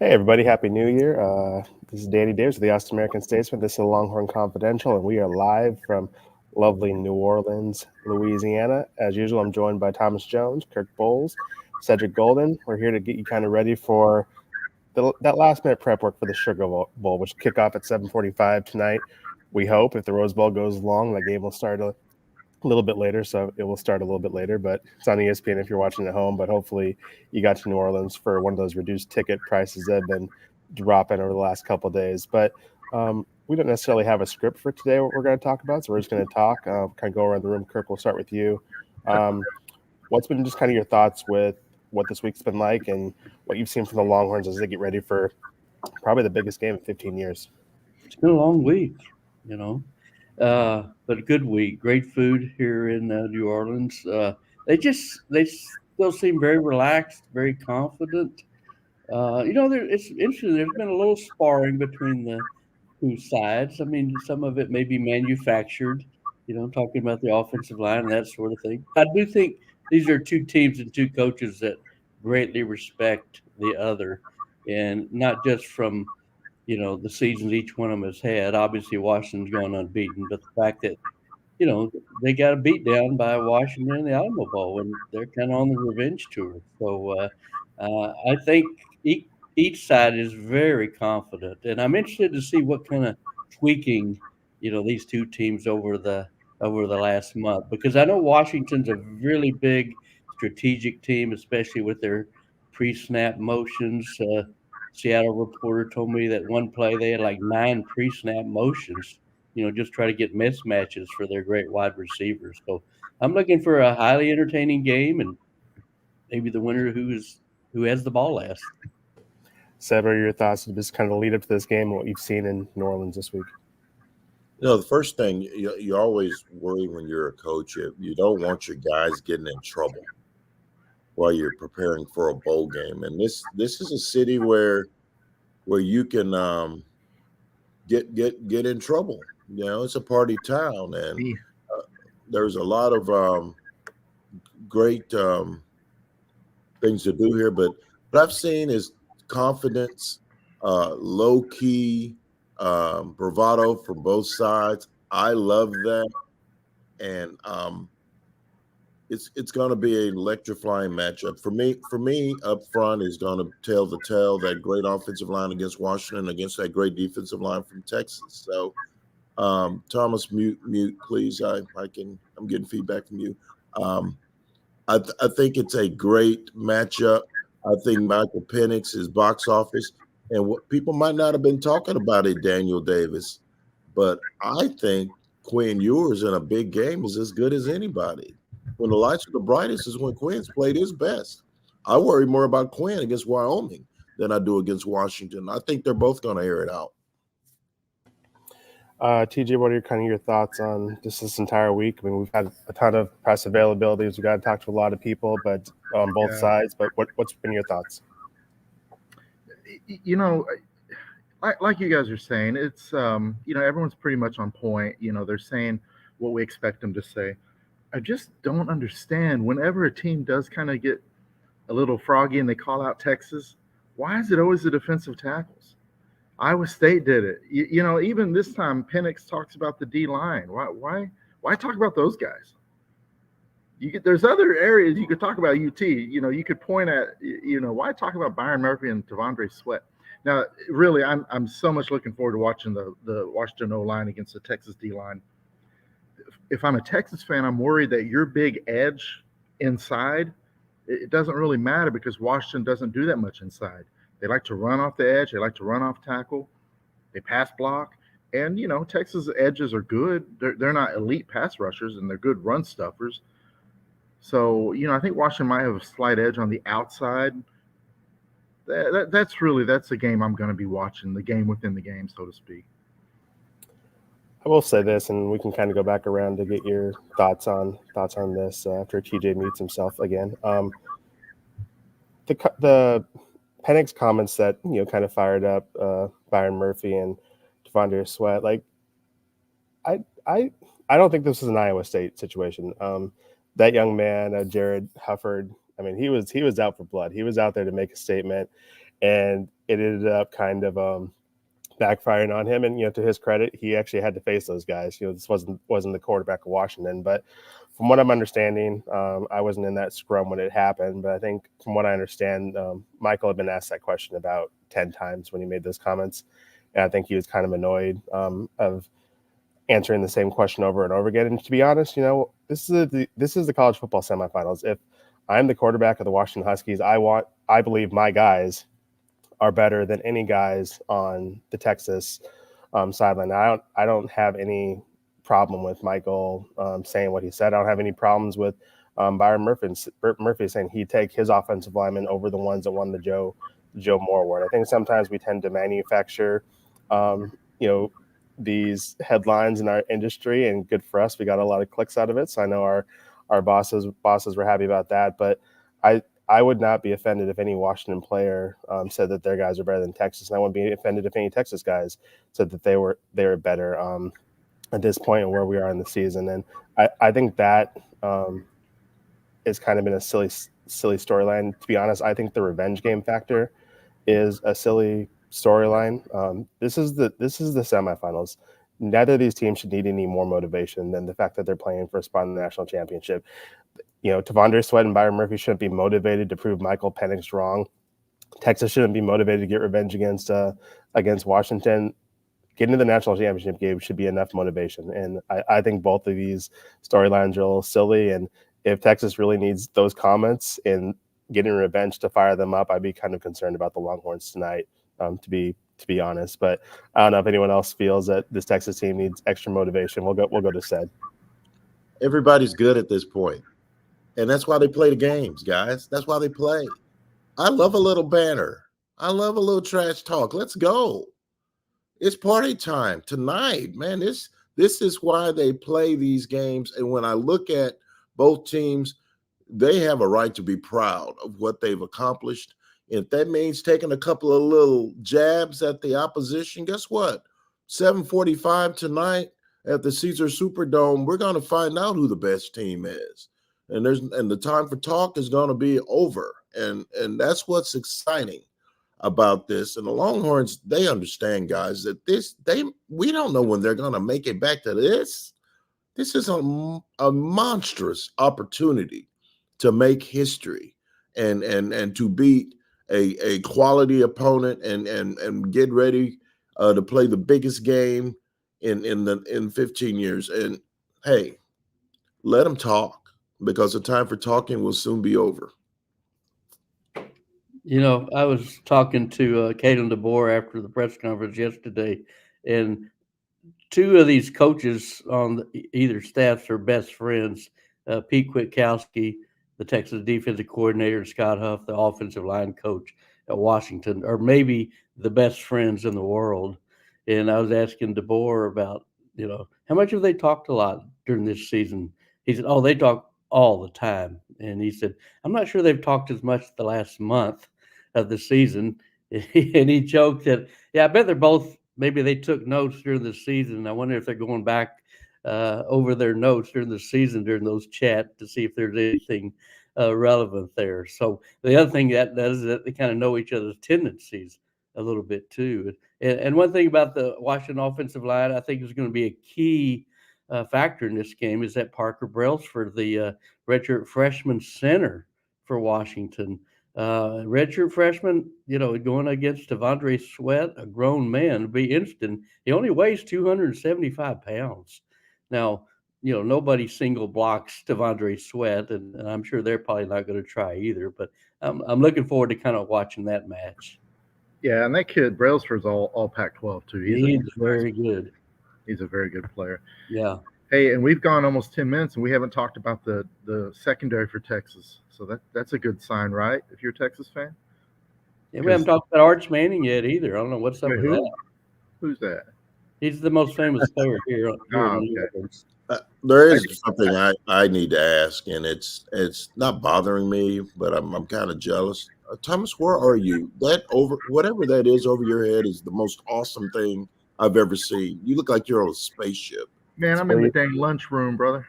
Hey everybody, Happy New Year. This is Danny Davis of the American-Statesman. This is Longhorn Confidential, and we are live from lovely New Orleans, Louisiana. As usual, I'm joined by Thomas Jones, Kirk Bowles, Cedric Golden. We're here to get you kind of ready for that last-minute prep work for the Sugar Bowl, which kick off at 7:45 tonight. We hope if the Rose Bowl goes long, the game will start a little bit later, so it will start a little bit later, but it's on ESPN if you're watching at home. But hopefully you got to New Orleans for one of those reduced ticket prices that have been dropping over the last couple of days. But we don't necessarily have a script for today, what we're going to talk about, so we're just going to talk, kind of go around the room. Kirk, we'll start with you. What's been just kind of your thoughts with what this week's been like and what you've seen from the Longhorns as they get ready for probably the biggest game in 15 years? It's been a long week, you know, but a good week. Great food here in New Orleans. They still seem very relaxed, very confident. It's interesting. There's been a little sparring between the two sides. I mean, some of it may be manufactured. Talking about the offensive line and that sort of thing. I do think these are two teams and two coaches that greatly respect the other, and not just from the seasons each one of them has had. Obviously, Washington's gone unbeaten, but the fact that, they got a beat down by Washington in the Alamo Bowl, and they're kind of on the revenge tour. So I think each side is very confident, and I'm interested to see what kind of tweaking, these two teams over the last month, because I know Washington's a really big strategic team, especially with their pre-snap motions. Seattle reporter told me that one play they had like 9 pre-snap motions, just try to get mismatches for their great wide receivers. So I'm looking for a highly entertaining game, and maybe the winner who has the ball last. Seb, what are your thoughts just kind of the lead up to this game and what you've seen in New Orleans this week? The first thing you always worry when you're a coach, you don't want your guys getting in trouble while you're preparing for a bowl game. And this is a city where you can get in trouble. It's a party town, and there's a lot of great things to do here. But what I've seen is confidence, low key. Bravado from both sides. I love that, and it's going to be an electrifying matchup for me. For me, up front is going to tell the tale. That great offensive line against Washington, against that great defensive line from Texas. So, Thomas, mute, please. I'm getting feedback from you. I think it's a great matchup. I think Michael Penix is box office. And what people might not have been talking about it, Daniel Davis, but I think Quinn Ewers in a big game is as good as anybody. When the lights are the brightest is when Quinn's played his best. I worry more about Quinn against Wyoming than I do against Washington. I think they're both going to air it out. TJ, what are kind of your thoughts on just this entire week? I mean, we've had a ton of press availabilities. We've got to talk to a lot of people, but on both sides. But what's been your thoughts? Like you guys are saying, it's everyone's pretty much on point. They're saying what we expect them to say. I just don't understand whenever a team does kind of get a little froggy and they call out Texas, why is it always the defensive tackles? Iowa State did it. Even this time Penix talks about the D line. Why talk about those guys? There's other areas you could talk about UT. You could point at, why talk about Byron Murphy and T'Vondre Sweat? Now, really, I'm so much looking forward to watching the Washington O-line against the Texas D-line. If I'm a Texas fan, I'm worried that your big edge inside, it doesn't really matter because Washington doesn't do that much inside. They like to run off the edge. They like to run off tackle. They pass block. And, Texas edges are good. They're not elite pass rushers, and they're good run stuffers. So, I think Washington might have a slight edge on the outside. That's the game I'm going to be watching, the game within the game, so to speak. I will say this, and we can kind of go back around to get your thoughts on this after TJ meets himself again. The Penix comments that kind of fired up Byron Murphy and T'Vondre Sweat. Like, I don't think this is an Iowa State situation. That young man, Jared Hufford, I mean, he was out for blood. He was out there to make a statement. and it ended up kind of backfiring on him. And to his credit, he actually had to face those guys. This wasn't the quarterback of Washington, but from what I'm understanding, I wasn't in that scrum when it happened. But I think from what I understand, Michael had been asked that question about 10 times when he made those comments, and I think he was kind of annoyed of answering the same question over and over again. And to be honest, this is the college football semifinals. If I'm the quarterback of the Washington Huskies, I believe my guys are better than any guys on the Texas sideline. I don't have any problem with Michael saying what he said. I don't have any problems with Byron Murphy saying he'd take his offensive lineman over the ones that won the Joe Moore Award. I think sometimes we tend to manufacture, these headlines in our industry, and good for us. We got a lot of clicks out of it. So I know our bosses were happy about that. But I would not be offended if any Washington player said that their guys are better than Texas, and I wouldn't be offended if any Texas guys said that they were better at this point and where we are in the season. And I think that has kind of been a silly storyline. To be honest, I think the revenge game factor is a silly storyline. This is the semifinals. Neither of these teams should need any more motivation than the fact that they're playing for a spot in the national championship. T'Vondre Sweat and Byron Murphy shouldn't be motivated to prove Michael Penix wrong. Texas shouldn't be motivated to get revenge against Washington. Getting to the national championship game should be enough motivation. And I think both of these storylines are a little silly. And if Texas really needs those comments and getting revenge to fire them up, I'd be kind of concerned about the Longhorns tonight, to be honest. But I don't know if anyone else feels that this Texas team needs extra motivation. We'll go to Sed. Everybody's good at this point. And that's why they play the games, guys. That's why they play. I love a little banter. I love a little trash talk. Let's go. It's party time tonight, man. This is why they play these games. And when I look at both teams, they have a right to be proud of what they've accomplished. If that means taking a couple of little jabs at the opposition, guess what? 7:45 tonight at the Caesar Superdome, we're going to find out who the best team is. And the time for talk is going to be over. And that's what's exciting about this. And the Longhorns, they understand, guys, that we don't know when they're going to make it back to this. This is a monstrous opportunity to make history and to beat a quality opponent and get ready to play the biggest game in 15 years. And hey, let them talk, because the time for talking will soon be over. I was talking to Kalen DeBoer after the press conference yesterday, and two of these coaches on either staffs are best friends. Pete Kwiatkowski, the Texas defensive coordinator, and Scott Huff, the offensive line coach at Washington, are maybe the best friends in the world. And I was asking DeBoer about, how much have they talked a lot during this season? He said, they talk all the time. And he said, I'm not sure they've talked as much the last month of the season. And he joked that, I bet they're both, maybe they took notes during the season. I wonder if they're going back over their notes during the season, during those chats, to see if there's anything relevant there. So the other thing that does is that they kind of know each other's tendencies a little bit too. And one thing about the Washington offensive line, I think is going to be a key factor in this game, is that Parker Brailsford, the redshirt freshman center for Washington. Redshirt freshman, going against T'Vondre Sweat, a grown man, would be interesting. He only weighs 275 pounds. Now, nobody single blocks T'Vondre Sweat, and I'm sure they're probably not going to try either. But I'm looking forward to kind of watching that match. Yeah, and that kid Brailsford's all Pac-12 too. He's very good. He's a very good player. Yeah. Hey, and we've gone almost 10 minutes, and we haven't talked about the secondary for Texas. So that's a good sign, right? If you're a Texas fan. Yeah, we haven't talked about Arch Manning yet either. I don't know what's up with that. Who's that? He's the most famous player here. There is something I need to ask, and it's not bothering me, but I'm kind of jealous. Thomas, where are you? Whatever that is over your head is the most awesome thing I've ever seen. You look like you're on a spaceship. Man, I'm in the dang lunchroom, brother.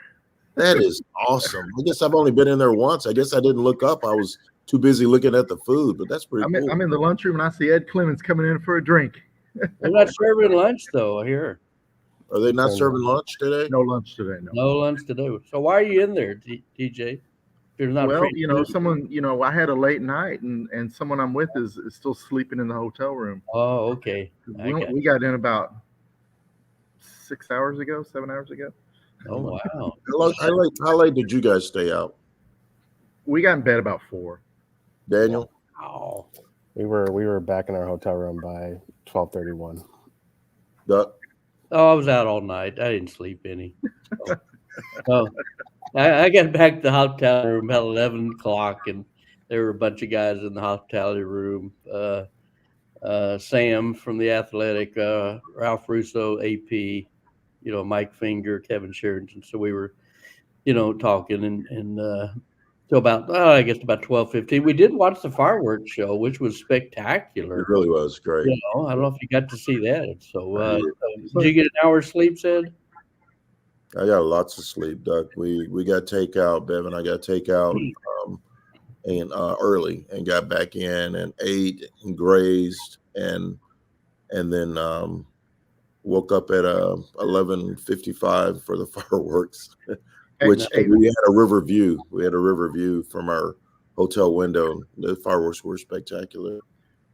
That is awesome. I guess I've only been in there once. I guess I didn't look up. I was too busy looking at the food, but that's pretty cool. I'm in the lunchroom and I see Ed Clemens coming in for a drink. They're not serving lunch though here. Are they not serving lunch today? No lunch today. No lunch today. So why are you in there, TJ? There's not Well, free food. someone, I had a late night and someone I'm with is still sleeping in the hotel room. Oh, okay. We got in about 7 hours ago. Oh, wow. How late did you guys stay out? We got in bed about 4. Daniel? Wow. We were back in our hotel room by 12:31. Duck? Oh, I was out all night. I didn't sleep any. So, I got back to the hotel room about 11 o'clock, and there were a bunch of guys in the hospitality room. Sam from the Athletic, Ralph Russo, AP, Mike Finger, Kevin Sheridan. So we were, talking and till about, I guess about 12:15. We did watch the fireworks show, which was spectacular. It really was great. I don't know if you got to see that. So did you get an hour's sleep, Sid? I got lots of sleep, Duck. We got takeout, Bev and I got takeout and early and got back in and ate and grazed and then woke up at 11:55 for the fireworks, which we had a river view. We had a river view from our hotel window. The fireworks were spectacular.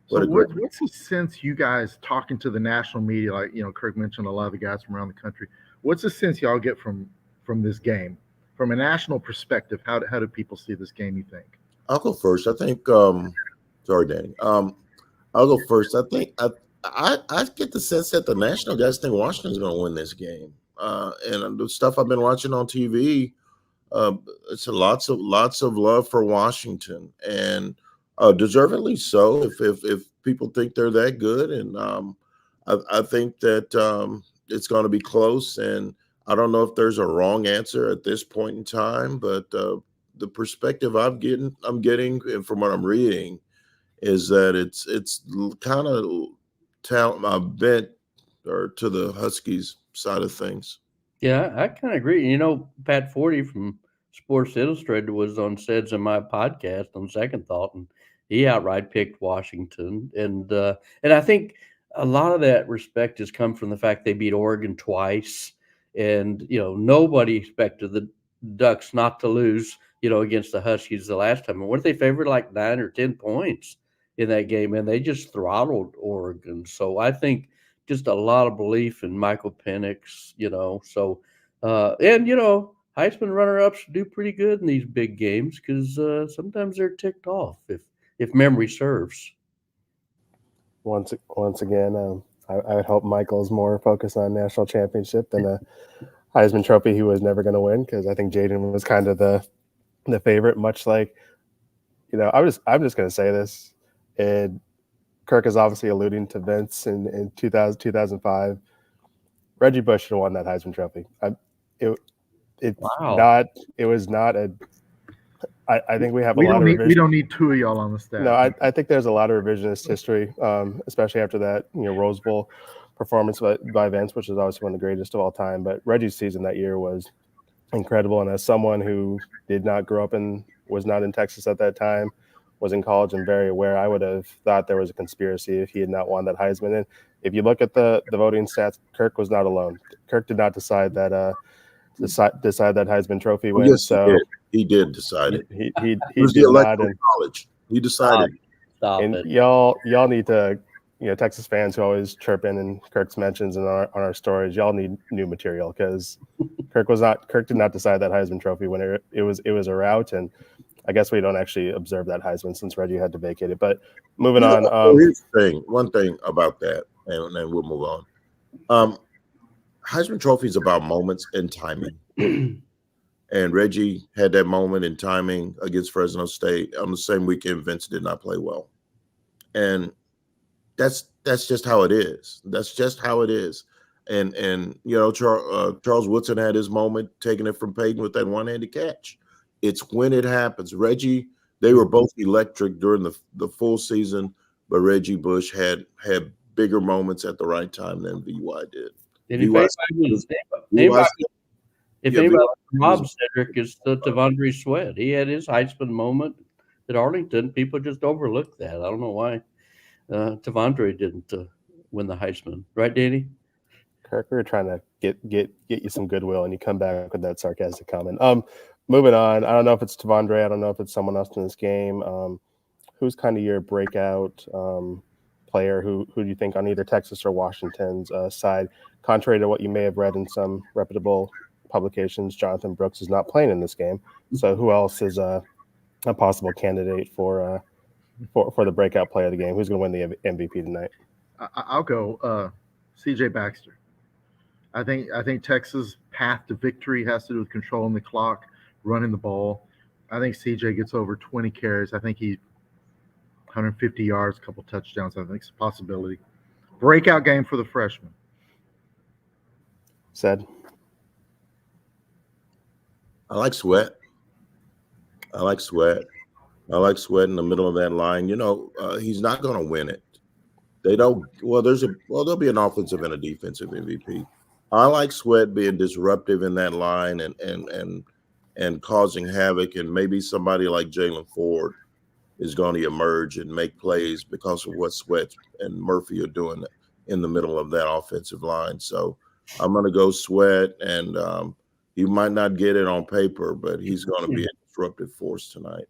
So what's the sense you guys talking to the national media, like Kirk mentioned a lot of the guys from around the country? What's the sense y'all get from this game, from a national perspective? How do people see this game? You think? I'll go first. I think. Sorry, Danny. I'll go first. I think I get the sense that the national guys think Washington's going to win this game. And the stuff I've been watching on TV, it's lots of love for Washington, and deservedly so. If people think they're that good, and I think that it's going to be close. And I don't know if there's a wrong answer at this point in time, but the perspective I'm getting, and from what I'm reading, is that it's kind of bent or to the Huskies side of things. Yeah, I kind of agree. Pat Forty from Sports Illustrated was on Seds and my podcast on Second Thought, and he outright picked Washington. And I think a lot of that respect has come from the fact they beat Oregon twice, and nobody expected the Ducks not to lose against the Huskies the last time. And weren't they favored like 9 or 10 points in that game? And they just throttled Oregon. So I think just a lot of belief in Michael Penix, So, and Heisman runner-ups do pretty good in these big games because sometimes they're ticked off if memory serves. Once again, I would hope Michael's more focused on national championship than a Heisman Trophy he was never going to win, because I think Jaden was kind of the favorite, much like, I'm just going to say this, and Kirk is obviously alluding to Vince in 2005. Reggie Bush should have won that Heisman Trophy. I think we have we don't need two of y'all on the staff. No, I think there's a lot of revisionist history, especially after that Rose Bowl performance by Vince, which is obviously one of the greatest of all time. But Reggie's season that year was incredible, and as someone who did not grow up was not in Texas at that time, was in college and very aware, I would have thought there was a conspiracy if he had not won that Heisman. And if you look at the voting stats, Kirk was not alone. Kirk did not decide that Heisman Trophy win. Yes, so he did decide it. He was did the electoral college. He decided. Stop and it. Y'all need to, Texas fans who always chirp in Kirk's mentions and on our stories, y'all need new material, because Kirk did not decide that Heisman Trophy winner. It was a rout, and I guess we don't actually observe that Heisman since Reggie had to vacate it. But moving on. Here's the thing. One thing about that, and then we'll move on. Heisman Trophy is about moments and timing. And Reggie had that moment in timing against Fresno State on the same weekend Vince did not play well. And that's just how it is. That's just how it is. And Charles Woodson had his moment taking it from Peyton with that one-handed catch. It's when it happens. Reggie, they were both electric during the full season, but Reggie Bush had bigger moments at the right time than VY did. If anybody Rob Cedric is Tavondre Sweat. He had his Heisman moment at Arlington. People just overlook that. I don't know why Tavondre didn't win the Heisman. Right, Danny? Kirk, we were trying to get you some goodwill, and you come back with that sarcastic comment. Moving on. I don't know if it's Tavondre. I don't know if it's someone else in this game. Who's kind of your breakout player? Who do you think on either Texas or Washington's side? Contrary to what you may have read in some reputable publications, Jonathan Brooks is not playing in this game. So who else is a possible candidate for the breakout player of the game? Who's going to win the MVP tonight? I'll go C.J. Baxter. I think Texas' path to victory has to do with controlling the clock, running the ball. I think C.J. gets over 20 carries. I think he 150 yards, a couple touchdowns. I think it's a possibility. Breakout game for the freshman. Said. I like Sweat. I like Sweat in the middle of that line. He's not going to win it. They don't. Well, there'll be an offensive and a defensive MVP. I like Sweat being disruptive in that line and causing havoc, and maybe somebody like Jalen Ford is going to emerge and make plays because of what Sweat and Murphy are doing in the middle of that offensive line. So I'm going to go Sweat, and he might not get it on paper, but he's going to be a disruptive force tonight.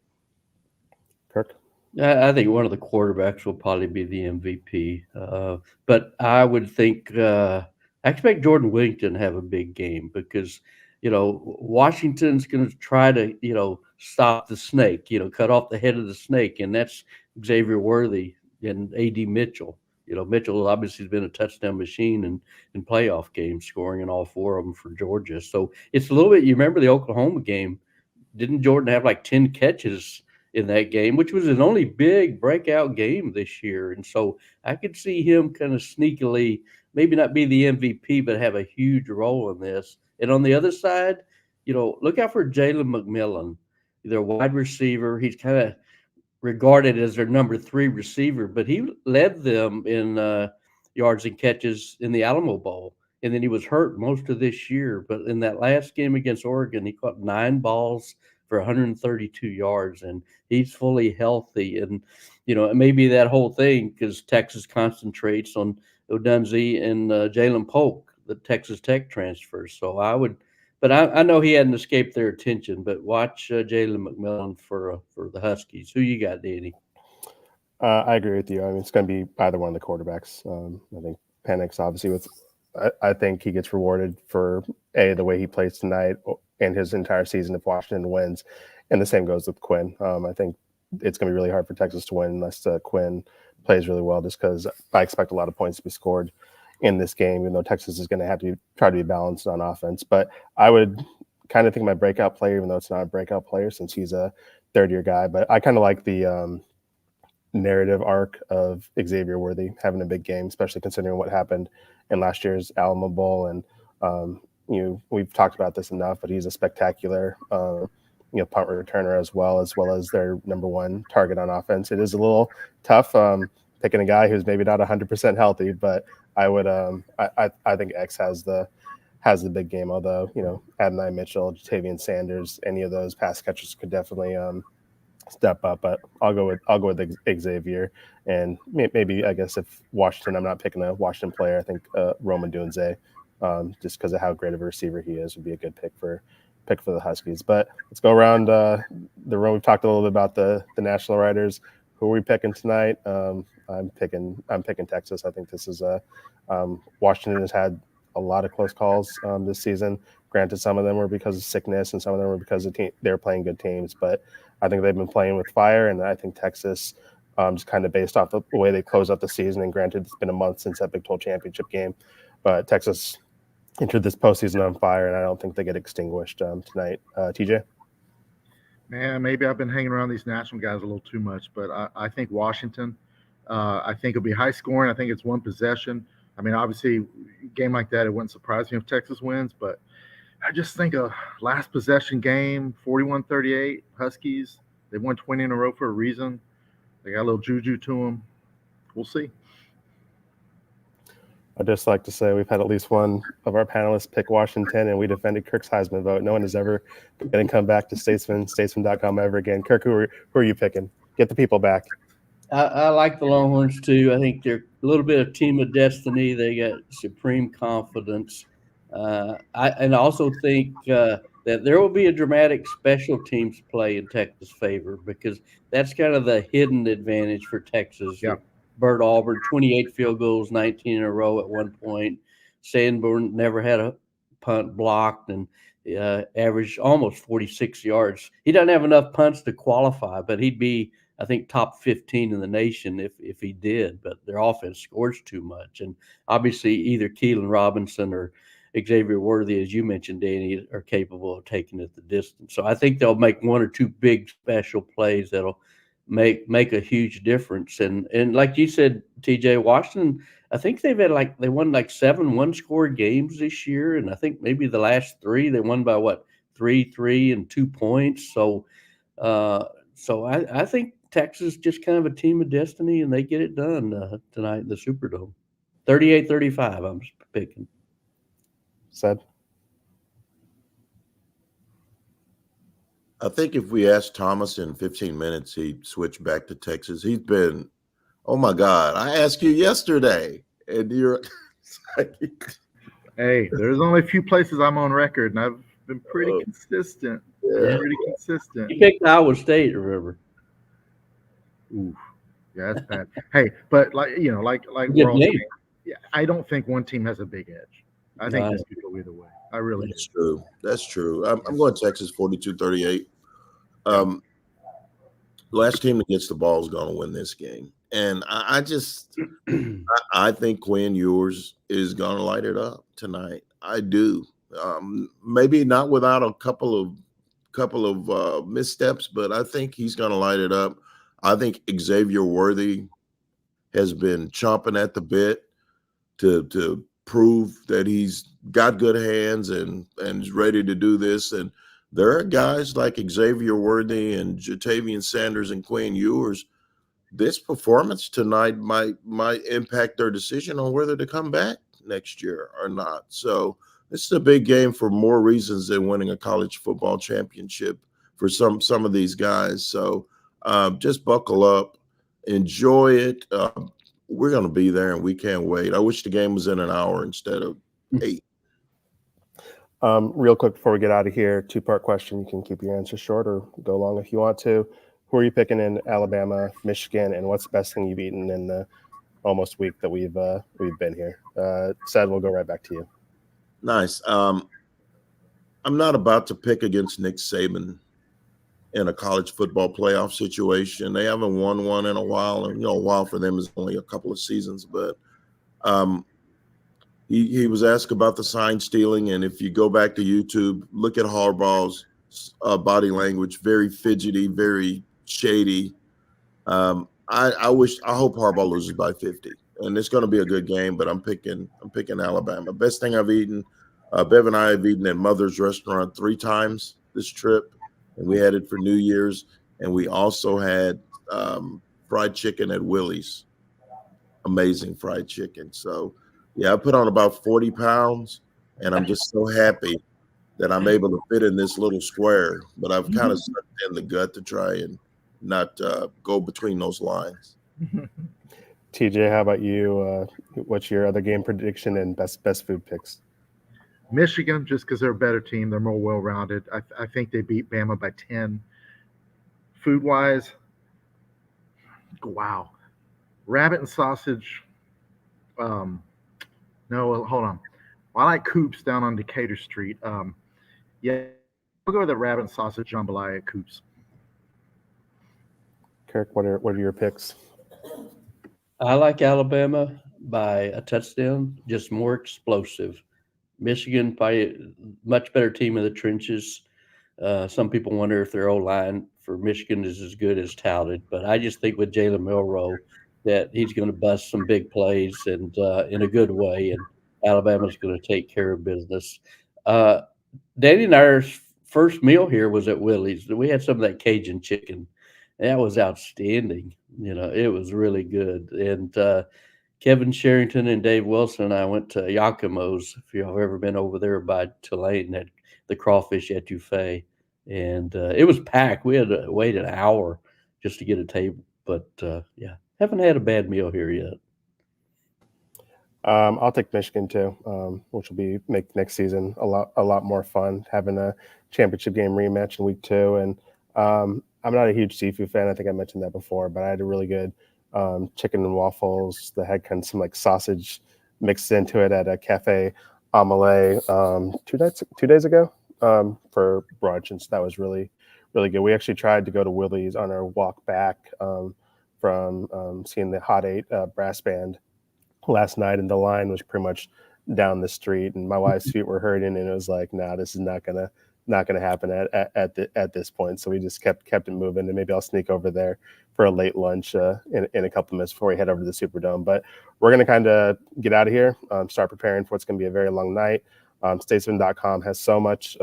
Kirk? I think one of the quarterbacks will probably be the MVP. But I would think I expect Jordan Whittington to have a big game because, Washington's going to try to, stop the snake, cut off the head of the snake. And that's Xavier Worthy and A.D. Mitchell. Mitchell obviously has been a touchdown machine in playoff games, scoring in all four of them for Georgia. So it's a little bit, you remember the Oklahoma game, didn't Jordan have like 10 catches in that game, which was his only big breakout game this year? And so I could see him kind of sneakily, maybe not be the MVP, but have a huge role in this. And on the other side, look out for Jalen McMillan, their wide receiver. He's kind of regarded as their number 3 receiver, but he led them in yards and catches in the Alamo Bowl. And then he was hurt most of this year. But in that last game against Oregon, he caught 9 balls for 132 yards, and he's fully healthy. And, maybe that whole thing, because Texas concentrates on Odunze and Jalen Polk, the Texas Tech transfers. So I know he hadn't escaped their attention, but watch Jalen McMillan for the Huskies. Who you got, Danny? I agree with you. I mean, it's going to be either one of the quarterbacks. I think Penix, obviously, I think he gets rewarded for the way he plays tonight and his entire season if Washington wins. And the same goes with Quinn. I think it's going to be really hard for Texas to win unless Quinn plays really well, just because I expect a lot of points to be scored in this game, even though Texas is going to have to try to be balanced on offense. But I would kind of think my breakout player, even though it's not a breakout player since he's a third-year guy, but I kind of like the narrative arc of Xavier Worthy having a big game, especially considering what happened in last year's Alamo Bowl. And we've talked about this enough, but he's a spectacular punt returner as well as their number 1 target on offense. It is a little tough picking a guy who's maybe not 100% healthy, but I would I think X has the big game. Although Adonai Mitchell, Jatavian Sanders, any of those pass catchers could definitely step up. But I'll go with Xavier, and maybe I guess if Washington, I'm not picking a Washington player. I think Roman Dunze, just because of how great of a receiver he is, would be a good pick for the Huskies. But let's go around the room. We've talked a little bit about the national writers. Who are we picking tonight? I'm picking Texas. I think this is Washington has had a lot of close calls this season. Granted, some of them were because of sickness and some of them were because they're playing good teams. But I think they've been playing with fire, and I think Texas, just kind of based off the way they close out the season, and granted, it's been a month since that Big 12 championship game, but Texas entered this postseason on fire, and I don't think they get extinguished tonight. TJ? Man, maybe I've been hanging around these national guys a little too much, but I think Washington. I think it'll be high scoring. I think it's one possession. I mean, obviously, a game like that, it wouldn't surprise me if Texas wins, but I just think a last possession game, 41-38, Huskies. They won 20 in a row for a reason. They got a little juju to them. We'll see. I'd just like to say we've had at least one of our panelists pick Washington, and we defended Kirk's Heisman vote. No one is ever going to come back to statesman.com ever again. Kirk, who are you picking? Get the people back. I like the Longhorns too. I think they're a little bit of team of destiny. They got supreme confidence. I also think that there will be a dramatic special teams play in Texas' favor because that's kind of the hidden advantage for Texas. Yeah. Bert Auburn, 28 field goals, 19 in a row at one point. Sanborn never had a punt blocked and averaged almost 46 yards. He doesn't have enough punts to qualify, but he'd be, I think, top 15 in the nation if he did. But their offense scores too much. And obviously either Keelan Robinson or Xavier Worthy, as you mentioned, Danny, are capable of taking it the distance. So I think they'll make one or two big special plays that'll make a huge difference. And like you said, TJ, Washington, I think they won like 7 one-score games this year, and I think maybe the last 3 they won by 3 and 2 points. So I think Texas is just kind of a team of destiny, and they get it done tonight in the Superdome. 38-35, I'm picking. Said. I think if we asked Thomas in 15 minutes, he'd switch back to Texas. He's been, oh my God, I asked you yesterday, and you're. Hey, there's only a few places I'm on record, and I've been pretty consistent. Yeah. Pretty consistent. You picked Iowa State, remember? Ooh, yeah, that's bad. Hey, but like Good we're all name. saying, yeah, I don't think one team has a big edge. I think this could go either way. I really That's do. true. That's true. I'm going Texas 42-38. Last team that gets the ball is going to win this game. And I think Quinn Ewers is going to light it up tonight. I do. Maybe not without a couple of missteps, but I think he's going to light it up. I think Xavier Worthy has been chomping at the bit to prove that he's got good hands and is ready to do this. And there are guys like Xavier Worthy and Jatavian Sanders and Quinn Ewers. This performance tonight might impact their decision on whether to come back next year or not. So this is a big game for more reasons than winning a college football championship for some of these guys. So just buckle up, enjoy it. We're going to be there, and we can't wait. I wish the game was in an hour instead of 8. Real quick before we get out of here, 2-part question. You can keep your answer short or go long if you want to. Who are you picking in Alabama, Michigan, and what's the best thing you've eaten in the almost week that we've been here? Sad, we'll go right back to you. Nice. I'm not about to pick against Nick Saban in a college football playoff situation. They haven't won one in a while, and a while for them is only a couple of seasons. But he was asked about the sign stealing, and if you go back to YouTube, look at Harbaugh's body language, very fidgety, very shady. I hope Harbaugh loses by 50, and it's going to be a good game. But I'm picking Alabama. Best thing I've eaten. Bev and I have eaten at Mother's Restaurant 3 times this trip, and we had it for New Year's, and we also had fried chicken at Willie's. Amazing fried chicken. So yeah, I put on about 40 pounds, and I'm just so happy that I'm able to fit in this little square. But I've kind of sucked in the gut to try and not go between those lines. TJ, how about you? What's your other game prediction and best food picks? Michigan, just because they're a better team. They're more well-rounded. I think they beat Bama by 10. Food-wise, wow. Rabbit and sausage. No, hold on. Well, I like Coops down on Decatur Street. Yeah, I'll go with the rabbit and sausage jambalaya at Coops. Kirk, what are your picks? I like Alabama by a touchdown, just more explosive. Michigan, probably much better team in the trenches. Some people wonder if their O-line for Michigan is as good as touted, but I just think with Jalen Milroe that he's going to bust some big plays and in a good way, and Alabama's going to take care of business. Danny and our first meal here was at Willie's. We had some of that Cajun chicken. That was outstanding. It was really good. And Kevin Sherrington and Dave Wilson and I went to Yakimo's. If y'all have ever been over there by Tulane at the crawfish etouffee, and it was packed. We had to wait an hour just to get a table, but yeah, haven't had a bad meal here yet. I'll take Michigan too, which will make next season a lot more fun. Having a championship game rematch in week 2, and I'm not a huge seafood fan. I think I mentioned that before, but I had a really good chicken and waffles that had kind of some like sausage mixed into it at a cafe Amelie 2 days ago for brunch, and so that was really good. We actually tried to go to Willie's on our walk back from seeing the Hot 8 brass band last night, and the line was pretty much down the street, and my wife's feet were hurting, and it was like, nah, this is not gonna happen at this point. So we just kept it moving, and maybe I'll sneak over there for a late lunch in a couple minutes before we head over to the Superdome. But we're gonna kind of get out of here, start preparing for what's gonna be a very long night. Statesman.com has so much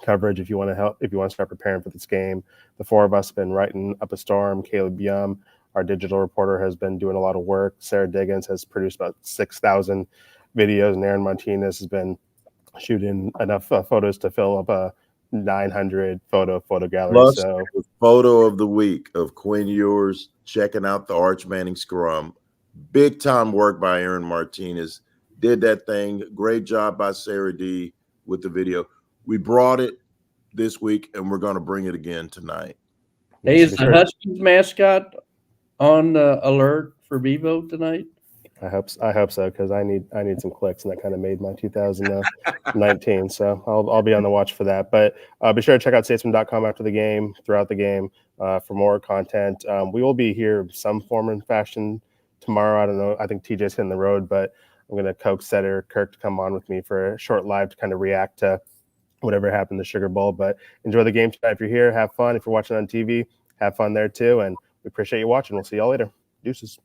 coverage if you want to start preparing for this game. The 4 of us have been writing up a storm. Caleb Yum, our digital reporter, has been doing a lot of work. Sarah Diggins has produced about 6,000 videos, and Aaron Martinez has been shooting enough photos to fill up a 900 photo gallery. Plus, So the photo of the week of Quinn Ewers checking out the Arch Manning scrum. Big time work by Aaron Martinez. Did that thing. Great job by Sarah D with the video. We brought it this week, and we're going to bring it again tonight. Hey, is the Huskies mascot on alert for Bevo tonight? I hope so, because I need some clicks, and that kind of made my 2019. So I'll be on the watch for that. But be sure to check out statesman.com after the game, throughout the game, for more content. We will be here some form and fashion tomorrow. I don't know. I think TJ's hitting the road, but I'm going to coax Setter Kirk to come on with me for a short live to kind of react to whatever happened in the Sugar Bowl. But enjoy the game tonight. If you're here, have fun. If you're watching on TV, have fun there too. And we appreciate you watching. We'll see y'all later. Deuces.